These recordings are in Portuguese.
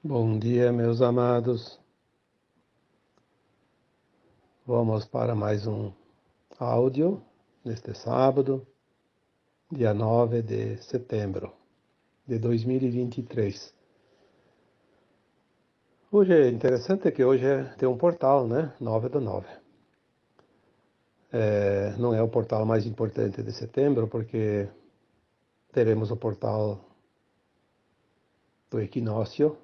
Bom dia, meus amados. Vamos para mais um áudio neste sábado, dia 9 de setembro de 2023. Hoje é interessante que hoje tem um portal, né? 9 do 9. Não é o portal mais importante de setembro, porque teremos o portal do equinócio,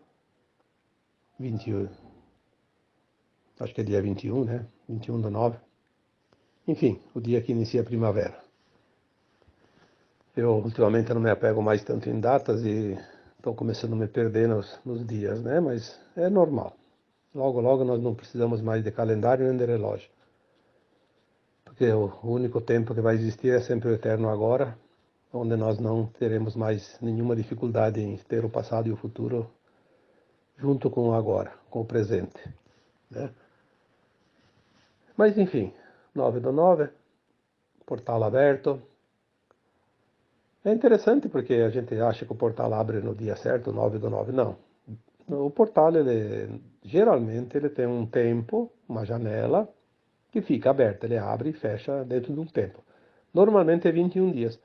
21, acho que é dia 21, né? 21 do 9. Enfim, o dia que inicia a primavera. Eu ultimamente não me apego mais tanto em datas e estou começando a me perder nos dias, né? Mas é normal. Logo, logo nós não precisamos mais de calendário nem de relógio. Porque o único tempo que vai existir é sempre o eterno agora, onde nós não teremos mais nenhuma dificuldade em ter o passado e o futuro junto com o agora, com o presente, né? Mas enfim, 9 do 9, portal aberto. É interessante porque a gente acha que o portal abre no dia certo, 9 do 9. Não. O portal, geralmente, ele tem um tempo, uma janela, que fica aberta. Ele abre e fecha dentro de um tempo. Normalmente é 21 dias.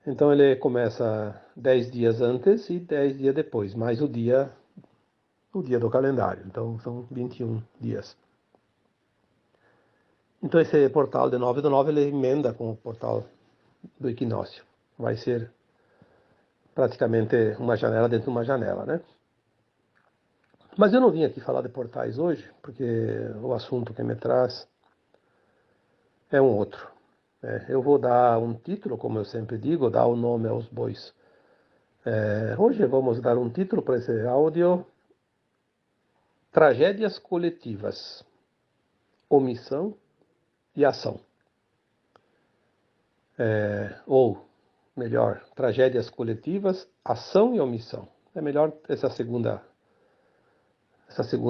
Então ele começa 10 dias antes e 10 dias depois, mais o dia do calendário. Então são 21 dias. Então esse portal de 9 do 9 ele emenda com o portal do equinócio. Vai ser praticamente uma janela dentro de uma janela, né? Mas eu não vim aqui falar de portais hoje, porque o assunto que me traz é um outro. Eu vou dar um título, como eu sempre digo, dar o nome aos bois. Hoje vamos dar um título para esse áudio: Tragédias coletivas, omissão e ação. Ou, melhor, tragédias coletivas, ação e omissão. É melhor essa segunda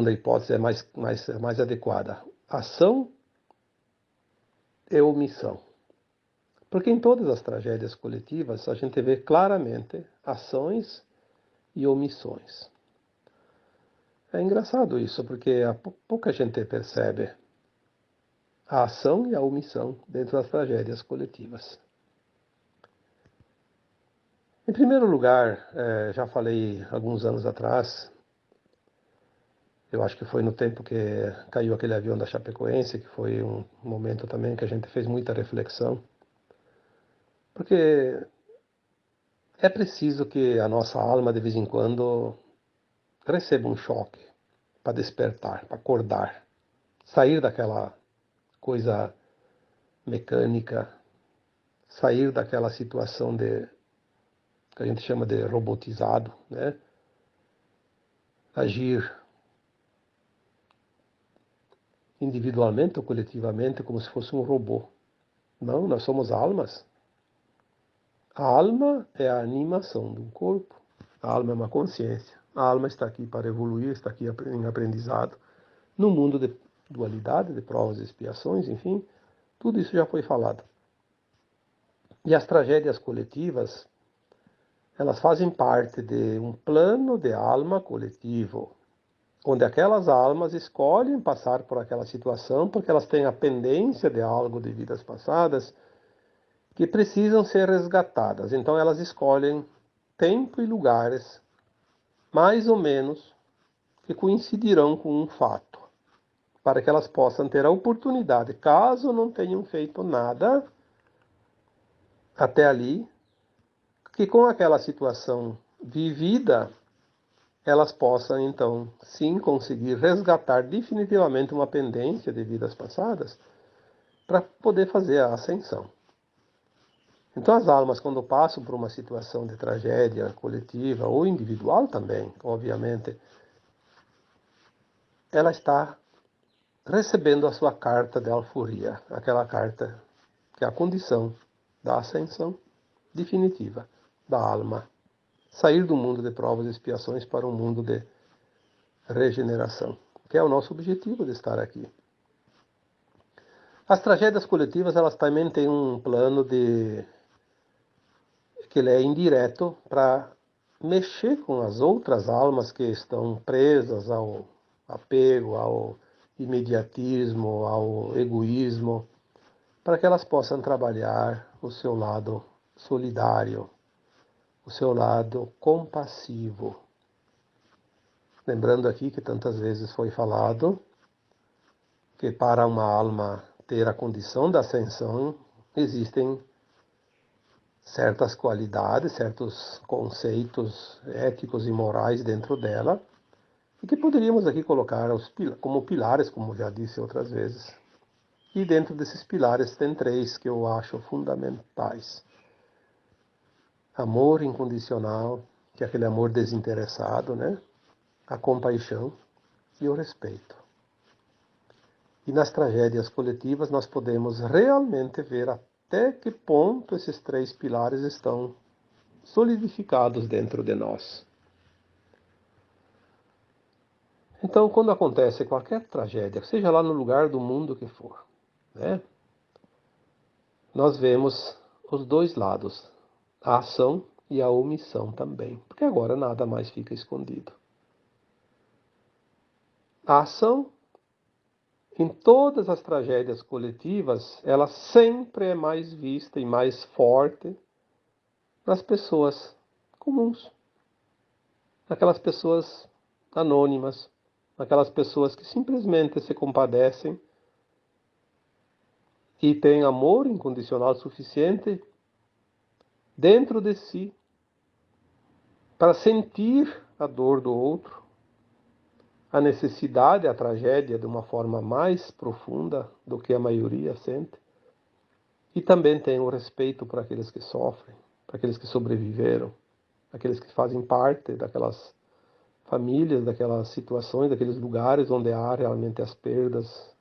hipótese é mais adequada. Ação e omissão. Porque em todas as tragédias coletivas a gente vê claramente ações e omissões. É engraçado isso, porque pouca gente percebe a ação e a omissão dentro das tragédias coletivas. Em primeiro lugar, já falei alguns anos atrás, eu acho que foi no tempo que caiu aquele avião da Chapecoense, que foi um momento também que a gente fez muita reflexão, porque é preciso que a nossa alma, de vez em quando, receba um choque para despertar, para acordar, sair daquela coisa mecânica, sair daquela situação que a gente chama de robotizado, né? Agir individualmente ou coletivamente como se fosse um robô. Não, nós somos almas. A alma é a animação de um corpo. A alma é uma consciência. A alma está aqui para evoluir, está aqui em aprendizado. No mundo de dualidade, de provas e expiações, enfim, tudo isso já foi falado. E as tragédias coletivas, elas fazem parte de um plano de alma coletivo, onde aquelas almas escolhem passar por aquela situação porque elas têm a pendência de algo de vidas passadas que precisam ser resgatadas. Então elas escolhem tempo e lugares mais ou menos que coincidirão com um fato, para que elas possam ter a oportunidade, caso não tenham feito nada até ali, que com aquela situação vivida elas possam então sim conseguir resgatar definitivamente uma pendência de vidas passadas para poder fazer a ascensão. Então as almas, quando passam por uma situação de tragédia coletiva ou individual também, obviamente, ela está recebendo a sua carta de alforria, aquela carta que é a condição da ascensão definitiva da alma. Sair do mundo de provas e expiações para um mundo de regeneração, que é o nosso objetivo de estar aqui. As tragédias coletivas, elas também têm um plano que ele é indireto para mexer com as outras almas que estão presas ao apego, ao imediatismo, ao egoísmo, para que elas possam trabalhar o seu lado solidário, o seu lado compassivo. Lembrando aqui que tantas vezes foi falado que para uma alma ter a condição da ascensão, existem certas qualidades, certos conceitos éticos e morais dentro dela, e que poderíamos aqui colocar como pilares, como já disse outras vezes. E dentro desses pilares tem 3 que eu acho fundamentais. Amor incondicional, que é aquele amor desinteressado, né? A compaixão e o respeito. E nas tragédias coletivas nós podemos realmente ver até que ponto esses 3 pilares estão solidificados dentro de nós. Então, quando acontece qualquer tragédia, seja lá no lugar do mundo que for, né? Nós vemos os 2 lados, a ação e a omissão também, porque agora nada mais fica escondido. A ação, em todas as tragédias coletivas, ela sempre é mais vista e mais forte nas pessoas comuns, naquelas pessoas anônimas, naquelas pessoas que simplesmente se compadecem e têm amor incondicional suficiente dentro de si para sentir a dor do outro, a necessidade, a tragédia de uma forma mais profunda do que a maioria sente. E também tem o respeito por aqueles que sofrem, para aqueles que sobreviveram, aqueles que fazem parte daquelas famílias, daquelas situações, daqueles lugares onde há realmente as perdas.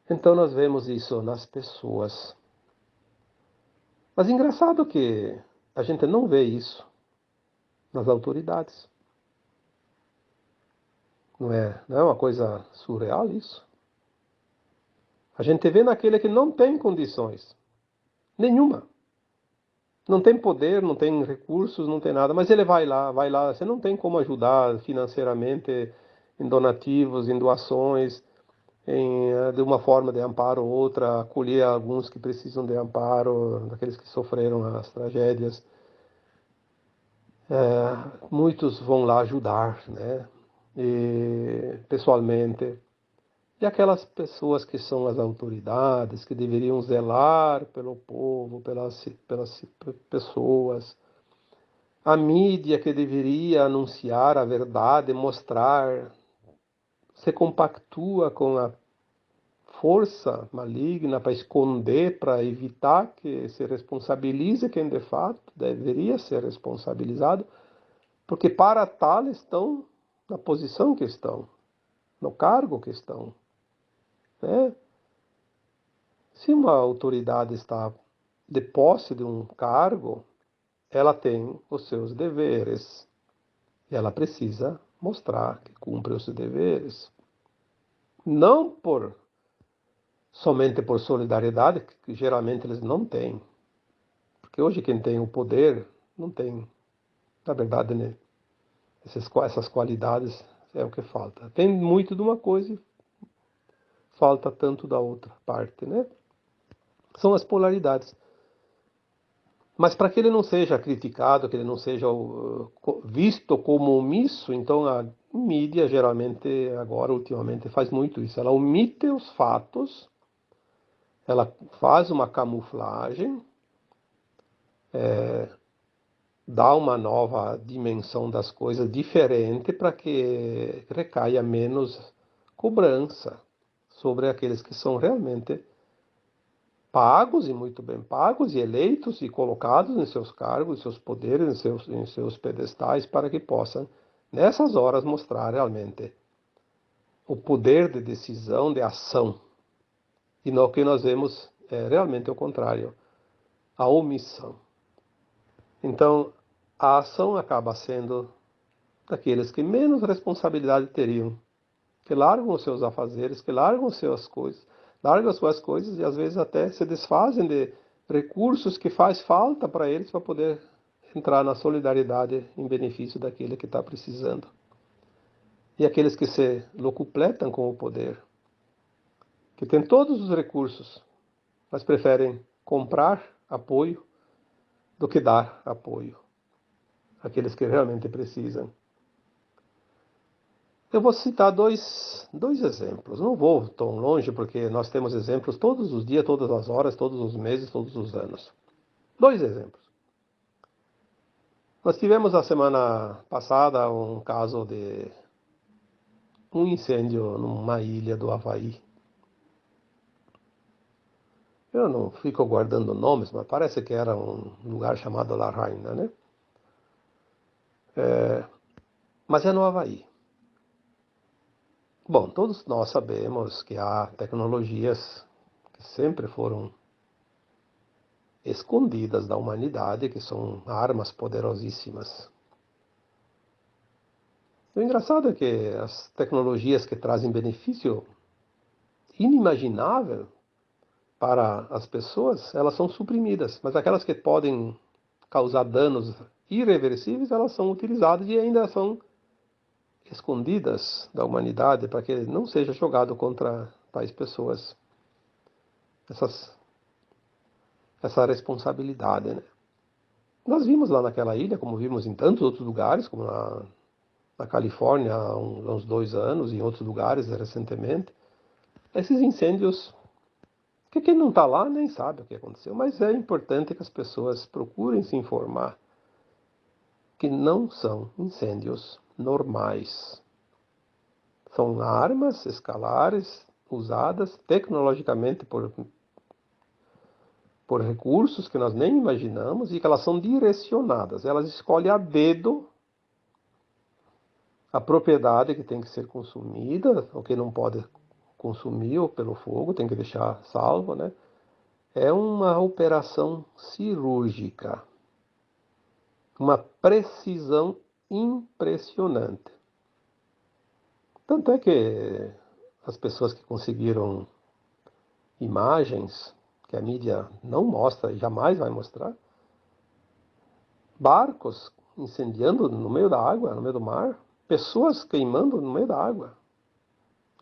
Então nós vemos isso nas pessoas. Mas engraçado que a gente não vê isso nas autoridades. Não é uma coisa surreal isso? A gente vê naquele que não tem condições nenhuma. Não tem poder, não tem recursos, não tem nada, mas ele vai lá. Você não tem como ajudar financeiramente em donativos, em doações, de uma forma de amparo ou outra, acolher alguns que precisam de amparo, daqueles que sofreram as tragédias. Muitos vão lá ajudar, né? Pessoalmente. E aquelas pessoas que são as autoridades, que deveriam zelar pelo povo, pelas pessoas, a mídia que deveria anunciar a verdade, mostrar, se compactua com a força maligna para esconder, para evitar que se responsabilize quem de fato deveria ser responsabilizado, porque para tal estão na posição que estão, no cargo que estão. Né? Se uma autoridade está de posse de um cargo, ela tem os seus deveres. E ela precisa mostrar que cumpre os deveres. Não somente por solidariedade, que geralmente eles não têm. Porque hoje quem tem o poder não tem, na verdade, né, essas qualidades é o que falta. Tem muito de uma coisa e falta tanto da outra parte, né? São as polaridades. Mas para que ele não seja criticado, que ele não seja visto como omisso, então a mídia geralmente, agora, ultimamente, faz muito isso. Ela omite os fatos, ela faz uma camuflagem, dá uma nova dimensão das coisas diferente para que recaia menos cobrança sobre aqueles que são realmente pagos e muito bem pagos e eleitos e colocados em seus cargos, em seus poderes, em seus pedestais, para que possam, nessas horas, mostrar realmente o poder de decisão, de ação. E no que nós vemos é realmente o contrário, a omissão. Então, a ação acaba sendo daqueles que menos responsabilidade teriam, que largam os seus afazeres, que largam as suas coisas, largam as suas coisas e às vezes até se desfazem de recursos que faz falta para eles para poder entrar na solidariedade em benefício daquele que está precisando. E aqueles que se locupletam com o poder, que têm todos os recursos, mas preferem comprar apoio do que dar apoio àqueles que realmente precisam. Eu vou citar dois exemplos. Não vou tão longe, porque nós temos exemplos todos os dias, todas as horas, todos os meses, todos os anos. Dois exemplos. Nós tivemos a semana passada um caso de um incêndio numa ilha do Havaí. Eu não fico guardando nomes, mas parece que era um lugar chamado La Raina, né? Mas é no Havaí. Bom, todos nós sabemos que há tecnologias que sempre foram escondidas da humanidade, que são armas poderosíssimas. O engraçado é que as tecnologias que trazem benefício inimaginável para as pessoas, elas são suprimidas, mas aquelas que podem causar danos irreversíveis, elas são utilizadas e ainda são escondidas da humanidade para que não seja jogado contra tais pessoas essa responsabilidade, né? Nós vimos lá naquela ilha, como vimos em tantos outros lugares, como na Califórnia há uns 2 anos, e em outros lugares recentemente, esses incêndios que quem não está lá nem sabe o que aconteceu, mas é importante que as pessoas procurem se informar que não são incêndios normais. São armas escalares usadas tecnologicamente por recursos que nós nem imaginamos e que elas são direcionadas. Elas escolhem a dedo a propriedade que tem que ser consumida, ou que não pode consumir ou pelo fogo, tem que deixar salvo, né? É uma operação cirúrgica, uma precisão impressionante. Tanto é que as pessoas que conseguiram imagens que a mídia não mostra e jamais vai mostrar, barcos incendiando no meio da água, no meio do mar, pessoas queimando no meio da água.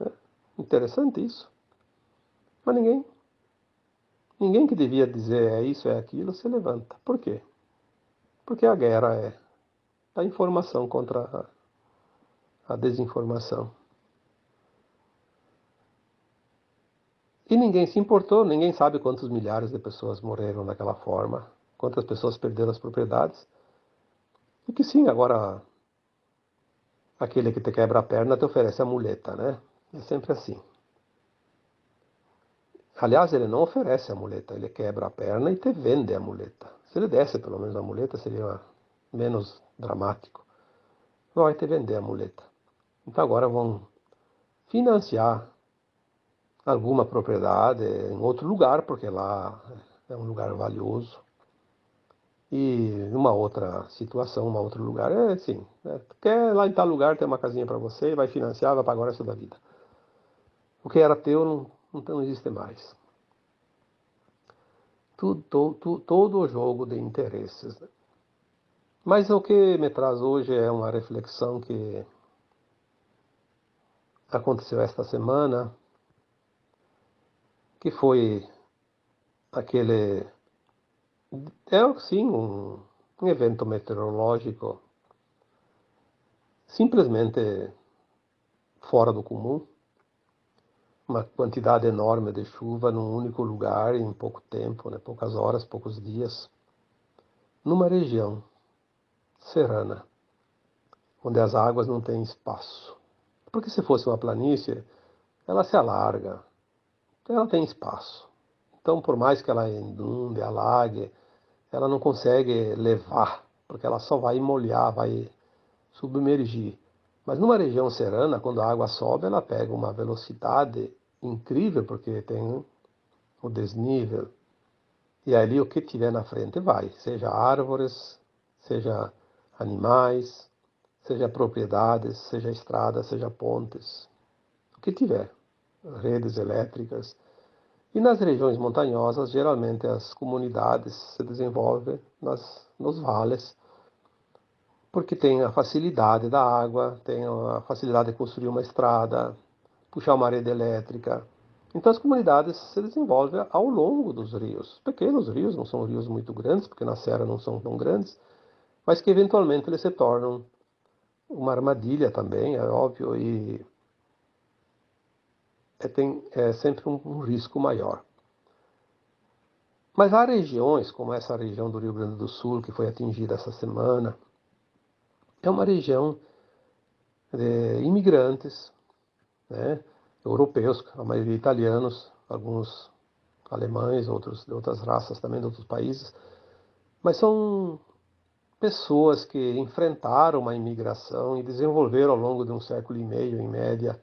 É interessante isso. Mas ninguém que devia dizer é isso, é aquilo, se levanta. Por quê? Porque a guerra é a informação contra a desinformação. E ninguém se importou, ninguém sabe quantos milhares de pessoas morreram daquela forma, quantas pessoas perderam as propriedades. E que sim, agora aquele que te quebra a perna te oferece a muleta, né? É sempre assim. Aliás, ele não oferece a muleta, ele quebra a perna e te vende a muleta. Se ele desse pelo menos a muleta, seria menos dramático. Vai te vender a muleta. Então agora vão financiar alguma propriedade em outro lugar, porque lá é um lugar valioso. E numa outra situação, um outro lugar, é assim, né? Quer lá em tal lugar ter uma casinha para você, vai financiar, vai pagar o resto da vida. O que era teu não existe mais. Todo o jogo de interesses, né? Mas o que me traz hoje é uma reflexão que aconteceu esta semana, que foi aquele, sim, um evento meteorológico simplesmente fora do comum, uma quantidade enorme de chuva num único lugar em pouco tempo, né, poucas horas, poucos dias, numa região serrana, onde as águas não têm espaço. Porque se fosse uma planície, ela se alarga, ela tem espaço. Então, por mais que ela inunde, alague, ela não consegue levar, porque ela só vai molhar, vai submergir. Mas numa região serrana, quando a água sobe, ela pega uma velocidade incrível, porque tem o desnível. E ali o que tiver na frente vai, seja árvores, seja animais, seja propriedades, seja estradas, seja pontes, o que tiver, redes elétricas. E nas regiões montanhosas, geralmente as comunidades se desenvolvem nos vales, porque tem a facilidade da água, tem a facilidade de construir uma estrada, puxar uma rede elétrica. Então as comunidades se desenvolvem ao longo dos rios. Pequenos rios, não são rios muito grandes, porque na serra não são tão grandes, mas que eventualmente eles se tornam uma armadilha também, é óbvio, e tem sempre um risco maior. Mas há regiões, como essa região do Rio Grande do Sul, que foi atingida essa semana, é uma região de imigrantes, né, europeus, a maioria italianos, alguns alemães, outros de outras raças também, de outros países, mas são pessoas que enfrentaram uma imigração e desenvolveram ao longo de um século e meio, em média,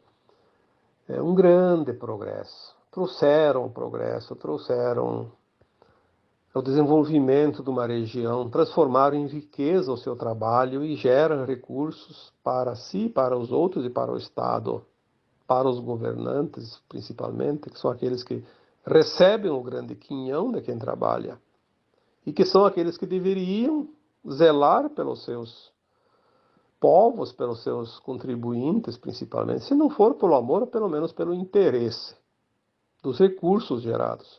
um grande progresso. Trouxeram o progresso, trouxeram o desenvolvimento de uma região, transformaram em riqueza o seu trabalho e geram recursos para si, para os outros e para o Estado, para os governantes, principalmente, que são aqueles que recebem o grande quinhão de quem trabalha e que são aqueles que deveriam zelar pelos seus povos, pelos seus contribuintes, principalmente, se não for pelo amor, pelo menos pelo interesse dos recursos gerados.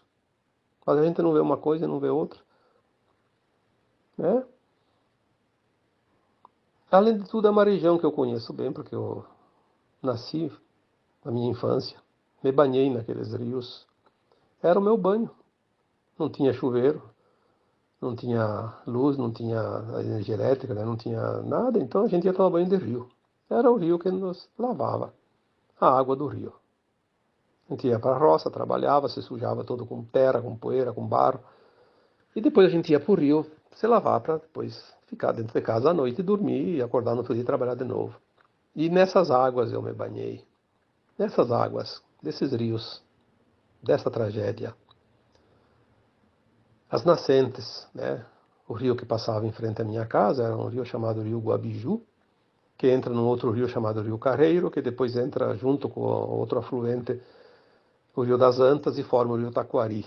Mas a gente não vê uma coisa e não vê outra, né? Além de tudo, é uma região que eu conheço bem, porque eu nasci na minha infância, me banhei naqueles rios. Era o meu banho. Não tinha chuveiro, não tinha luz, não tinha energia elétrica, né? Não tinha nada, então a gente ia tomar banho de rio. Era o rio que nos lavava, a água do rio. A gente ia para a roça, trabalhava, se sujava todo com terra, com poeira, com barro. E depois a gente ia para o rio se lavar para depois ficar dentro de casa à noite e dormir e acordar no outro dia e trabalhar de novo. E nessas águas eu me banhei. Nessas águas, desses rios, dessa tragédia. As nascentes, né? O rio que passava em frente à minha casa era um rio chamado Rio Guabiju, que entra num outro rio chamado Rio Carreiro, que depois entra junto com outro afluente, o Rio das Antas, e forma o Rio Taquari.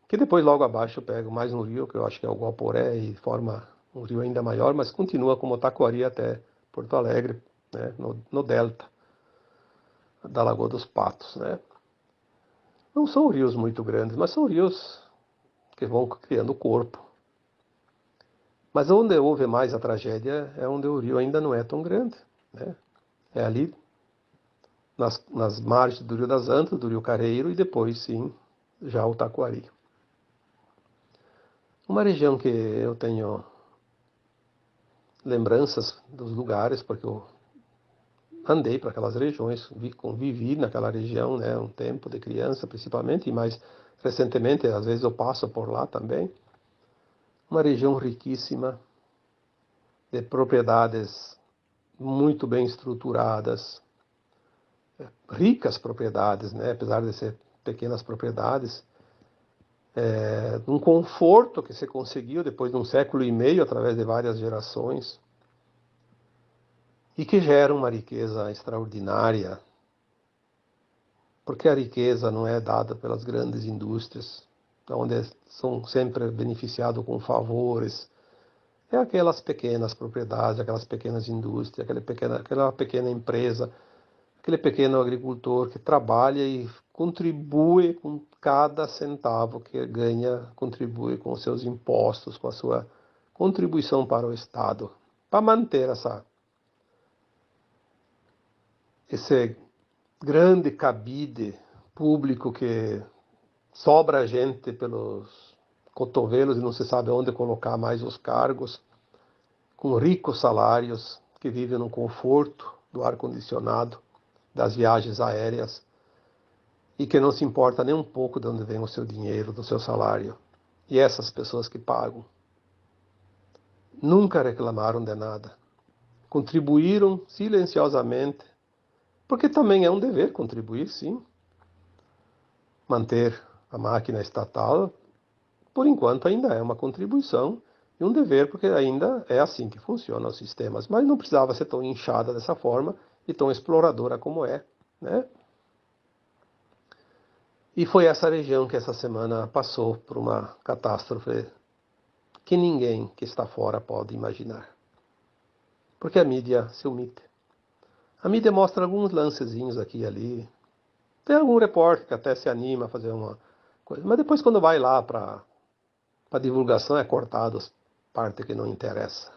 Que depois, logo abaixo, eu pego mais um rio, que eu acho que é o Guaporé, e forma um rio ainda maior, mas continua como Taquari até Porto Alegre, né? No delta da Lagoa dos Patos, né? Não são rios muito grandes, mas são rios que vão criando corpo. Mas onde houve mais a tragédia é onde o rio ainda não é tão grande, né? É ali nas margens do Rio das Antas, do Rio Careiro e depois, sim, já o Taquari. Uma região que eu tenho lembranças dos lugares, porque eu andei para aquelas regiões, convivi naquela região, né, um tempo de criança principalmente, e mais recentemente, às vezes eu passo por lá também. Uma região riquíssima, de propriedades muito bem estruturadas, ricas propriedades, né, apesar de ser pequenas propriedades, um conforto que se conseguiu depois de um século e meio, através de várias gerações, e que gera uma riqueza extraordinária, porque a riqueza não é dada pelas grandes indústrias, onde são sempre beneficiados com favores. É aquelas pequenas propriedades, aquelas pequenas indústrias, aquela pequena empresa, aquele pequeno agricultor que trabalha e contribui com cada centavo que ganha, contribui com os seus impostos, com a sua contribuição para o Estado, para manter esse grande cabide público que sobra gente pelos cotovelos e não se sabe onde colocar mais os cargos, com ricos salários, que vivem no conforto do ar-condicionado, das viagens aéreas, e que não se importa nem um pouco de onde vem o seu dinheiro, do seu salário. E essas pessoas que pagam nunca reclamaram de nada. Contribuíram silenciosamente, porque também é um dever contribuir, sim. Manter a máquina estatal, por enquanto, ainda é uma contribuição e um dever, porque ainda é assim que funcionam os sistemas. Mas não precisava ser tão inchada dessa forma e tão exploradora como é, né? E foi essa região que essa semana passou por uma catástrofe que ninguém que está fora pode imaginar. Porque a mídia se omite. A mídia mostra alguns lancezinhos aqui e ali. Tem algum repórter que até se anima a fazer uma coisa. Mas depois quando vai lá para divulgação é cortado as partes que não interessa.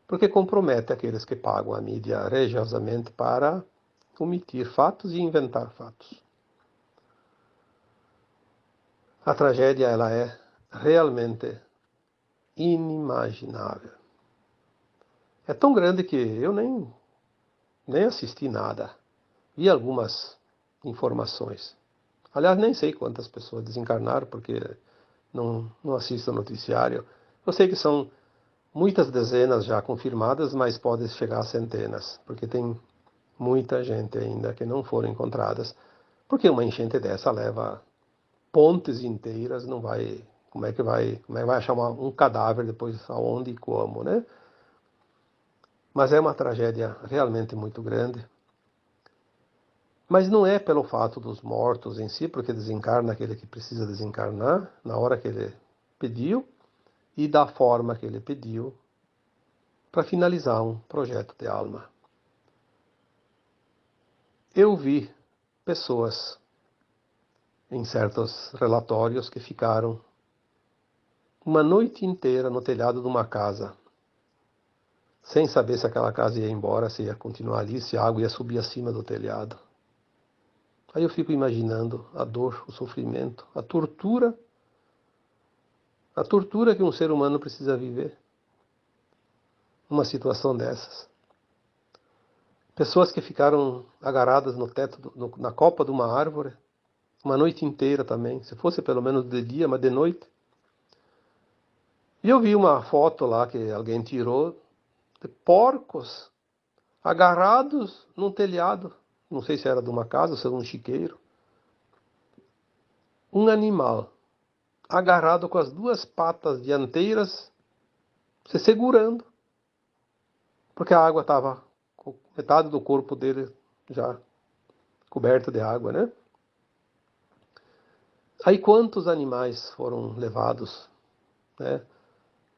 Porque compromete aqueles que pagam a mídia religiosamente para omitir fatos e inventar fatos. A tragédia ela é realmente inimaginável. É tão grande que eu nem assisti nada. Vi algumas informações. Aliás, nem sei quantas pessoas desencarnaram, porque não assisto o noticiário. Eu sei que são muitas dezenas já confirmadas, mas pode chegar a centenas, porque tem muita gente ainda que não foram encontradas. Porque uma enchente dessa leva pontes inteiras, não vai. Como é que vai achar um cadáver depois aonde e como, né? Mas é uma tragédia realmente muito grande. Mas não é pelo fato dos mortos em si, porque desencarna aquele que precisa desencarnar, na hora que ele pediu e da forma que ele pediu, para finalizar um projeto de alma. Eu vi pessoas em certos relatórios que ficaram uma noite inteira no telhado de uma casa, sem saber se aquela casa ia embora, se ia continuar ali, se a água ia subir acima do telhado. Aí eu fico imaginando a dor, o sofrimento, a tortura que um ser humano precisa viver numa situação dessas. Pessoas que ficaram agarradas no teto, na copa de uma árvore, uma noite inteira também, se fosse pelo menos de dia, mas de noite. E eu vi uma foto lá que alguém tirou de porcos agarrados num telhado, não sei se era de uma casa ou se era um chiqueiro. Um animal agarrado com as duas patas dianteiras se segurando, porque a água estava com metade do corpo dele já coberto de água, né? Aí quantos animais foram levados, né?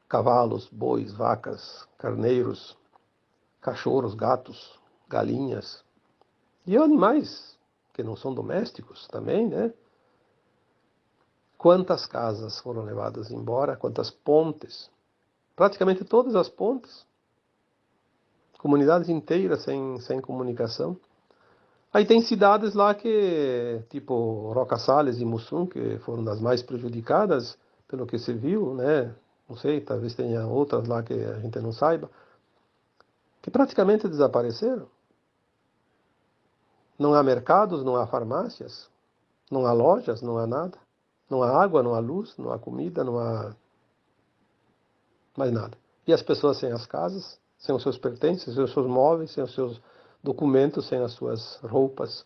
Cavalos, bois, vacas, carneiros, cachorros, gatos, galinhas e animais que não são domésticos também, né? Quantas casas foram levadas embora, quantas pontes, praticamente todas as pontes, comunidades inteiras sem comunicação. Aí tem cidades lá que, tipo Roca Salles e Mussum, que foram das mais prejudicadas, pelo que se viu, né? Não sei, talvez tenha outras lá que a gente não saiba, que praticamente desapareceram. Não há mercados, não há farmácias, não há lojas, não há nada. Não há água, não há luz, não há comida, não há mais nada. E as pessoas sem as casas, sem os seus pertences, sem os seus móveis, sem os seus documentos, sem as suas roupas,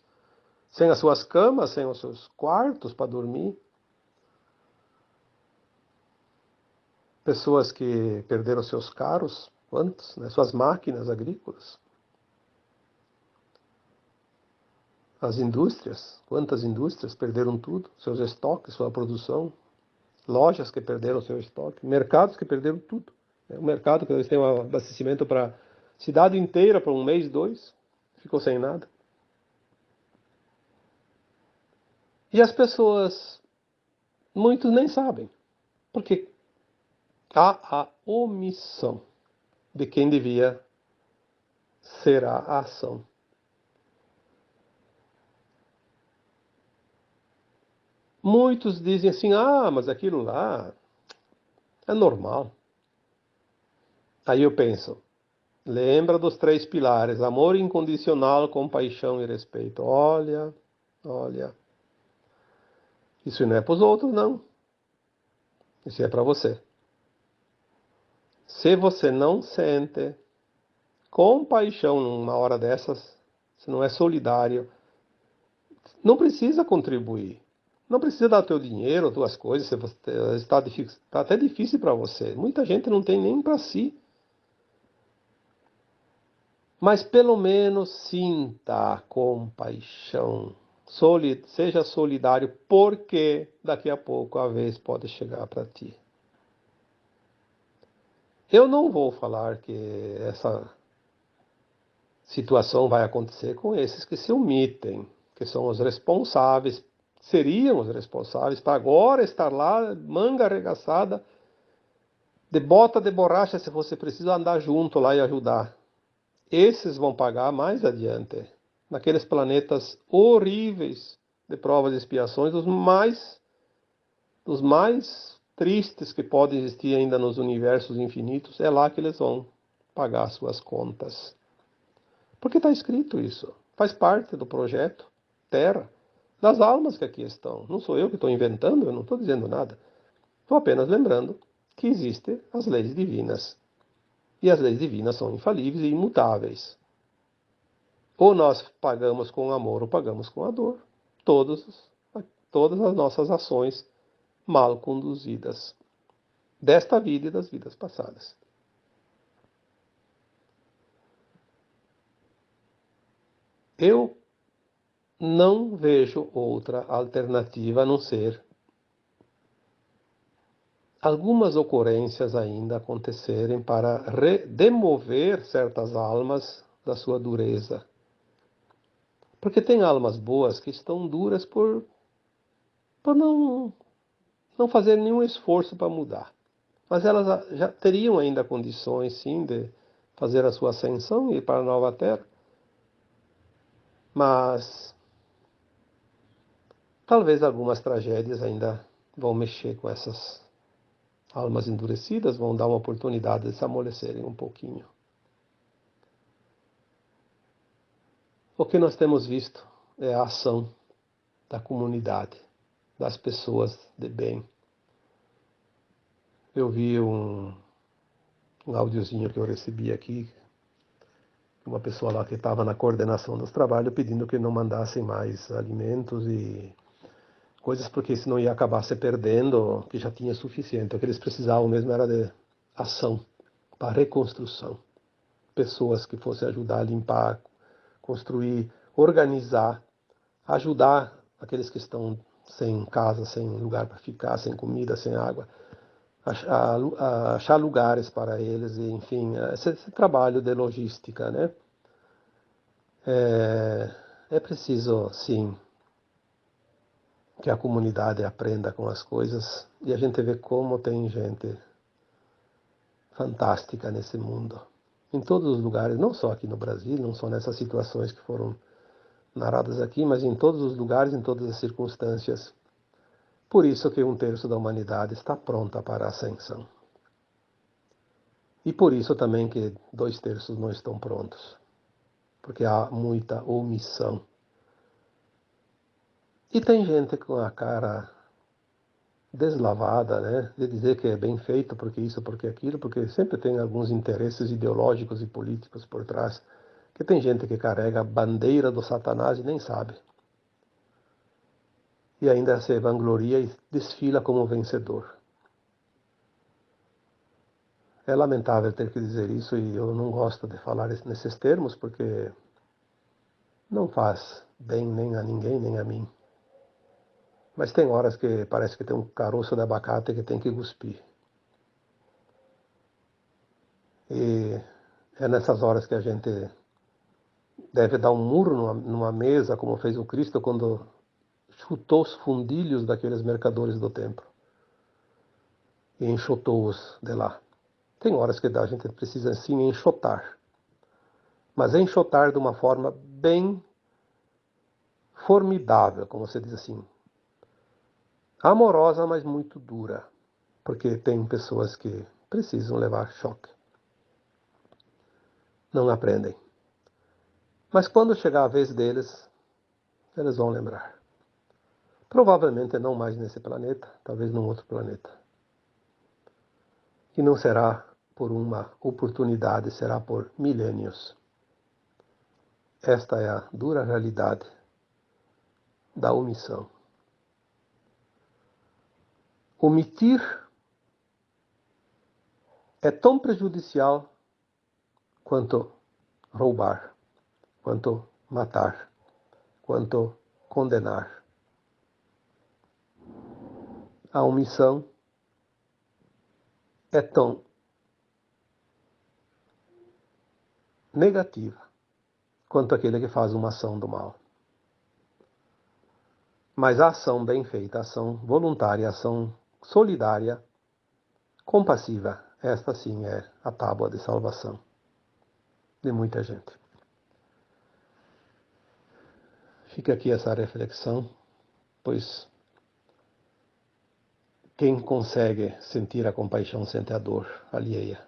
sem as suas camas, sem os seus quartos para dormir. Pessoas que perderam seus carros, quantos, né? Suas máquinas agrícolas. As indústrias, quantas indústrias perderam tudo, seus estoques, sua produção. Lojas que perderam seu estoque, mercados que perderam tudo. O mercado que eles têm um abastecimento para a cidade inteira por um mês, dois, ficou sem nada. E as pessoas, muitos nem sabem, porque há a omissão de quem devia ser a ação. Muitos dizem assim, mas aquilo lá é normal. Aí eu penso, lembra dos três pilares, amor incondicional, compaixão e respeito. Olha, isso não é para os outros, não. Isso é para você. Se você não sente compaixão numa hora dessas, se não é solidário, não precisa contribuir. Não precisa dar teu dinheiro, tuas coisas, se você está até difícil para você. Muita gente não tem nem para si. Mas pelo menos sinta a compaixão. Seja solidário, porque daqui a pouco a vez pode chegar para ti. Eu não vou falar que essa situação vai acontecer com esses que se omitem, que são os responsáveis, seriam os responsáveis para agora estar lá, manga arregaçada, de bota de borracha, se fosse preciso andar junto lá e ajudar. Esses vão pagar mais adiante, naqueles planetas horríveis de provas e expiações, dos mais tristes que podem existir ainda nos universos infinitos, é lá que eles vão pagar suas contas. Porque está escrito isso. Faz parte do projeto Terra, das almas que aqui estão. Não sou eu que estou inventando, eu não estou dizendo nada. Estou apenas lembrando que existem as leis divinas. E as leis divinas são infalíveis e imutáveis. Ou nós pagamos com amor ou pagamos com a dor. Todas as nossas ações mal conduzidas. Desta vida e das vidas passadas. Eu não vejo outra alternativa a não ser algumas ocorrências ainda acontecerem para demover certas almas da sua dureza. Porque tem almas boas que estão duras por não fazer nenhum esforço para mudar. Mas elas já teriam ainda condições, sim, de fazer a sua ascensão e ir para a nova Terra. Mas talvez algumas tragédias ainda vão mexer com essas almas endurecidas, vão dar uma oportunidade de se amolecerem um pouquinho. O que nós temos visto é a ação da comunidade, das pessoas de bem. Eu vi um áudiozinho que eu recebi aqui, uma pessoa lá que estava na coordenação dos trabalhos pedindo que não mandassem mais alimentos e coisas, porque senão ia acabar se perdendo, que já tinha suficiente. O que eles precisavam mesmo era de ação para reconstrução. Pessoas que fossem ajudar a limpar, construir, organizar, ajudar aqueles que estão sem casa, sem lugar para ficar, sem comida, sem água, achar lugares para eles, e, enfim, esse trabalho de logística, né? É preciso, sim, que a comunidade aprenda com as coisas e a gente vê como tem gente fantástica nesse mundo. Em todos os lugares, não só aqui no Brasil, não só nessas situações que foram narradas aqui, mas em todos os lugares, em todas as circunstâncias. Por isso que 1/3 da humanidade está pronta para a ascensão. E por isso também que 2/3 não estão prontos. Porque há muita omissão. E tem gente com a cara deslavada, né, de dizer que é bem feito porque isso, porque aquilo, porque sempre tem alguns interesses ideológicos e políticos por trás, que tem gente que carrega a bandeira do Satanás e nem sabe. E ainda se vangloria e desfila como vencedor. É lamentável ter que dizer isso e eu não gosto de falar nesses termos porque não faz bem nem a ninguém, nem a mim. Mas tem horas que parece que tem um caroço de abacate que tem que cuspir. E é nessas horas que a gente deve dar um murro numa mesa, como fez o Cristo quando chutou os fundilhos daqueles mercadores do templo e enxotou-os de lá. Tem horas que a gente precisa sim enxotar, mas enxotar de uma forma bem formidável, como você diz assim, amorosa, mas muito dura, porque tem pessoas que precisam levar choque. Não aprendem. Mas quando chegar a vez deles, eles vão lembrar. Provavelmente não mais nesse planeta, talvez num outro planeta. E não será por uma oportunidade, será por milênios. Esta é a dura realidade da omissão. Omitir é tão prejudicial quanto roubar, quanto matar, quanto condenar. A omissão é tão negativa quanto aquele que faz uma ação do mal. Mas a ação bem feita, a ação voluntária, a ação solidária, compassiva, esta sim é a tábua de salvação de muita gente. Fica aqui essa reflexão, pois quem consegue sentir a compaixão sente a dor alheia.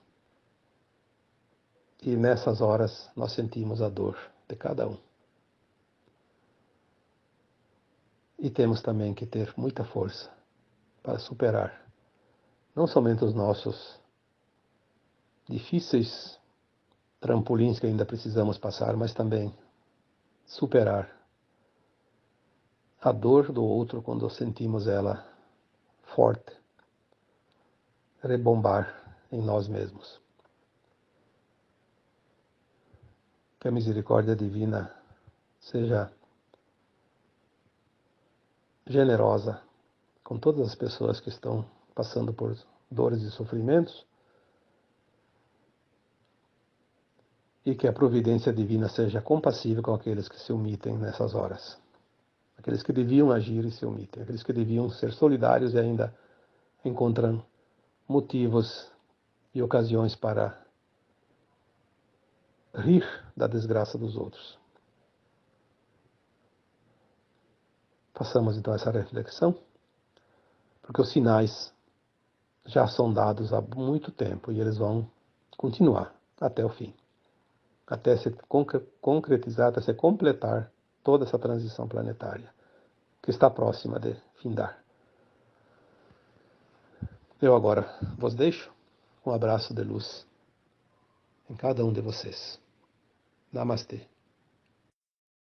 E nessas horas nós sentimos a dor de cada um. E temos também que ter muita força para superar não somente os nossos difíceis trampolins que ainda precisamos passar, mas também superar a dor do outro quando sentimos ela forte, rebombar em nós mesmos. Que a misericórdia divina seja generosa com todas as pessoas que estão passando por dores e sofrimentos, e que a providência divina seja compassiva com aqueles que se omitem nessas horas. Aqueles que deviam agir e se omitem. Aqueles que deviam ser solidários e ainda encontram motivos e ocasiões para rir da desgraça dos outros. Façamos então essa reflexão, porque os sinais já são dados há muito tempo e eles vão continuar até o fim, até se concretizar, até se completar toda essa transição planetária que está próxima de findar. Eu agora vos deixo um abraço de luz em cada um de vocês. Namastê.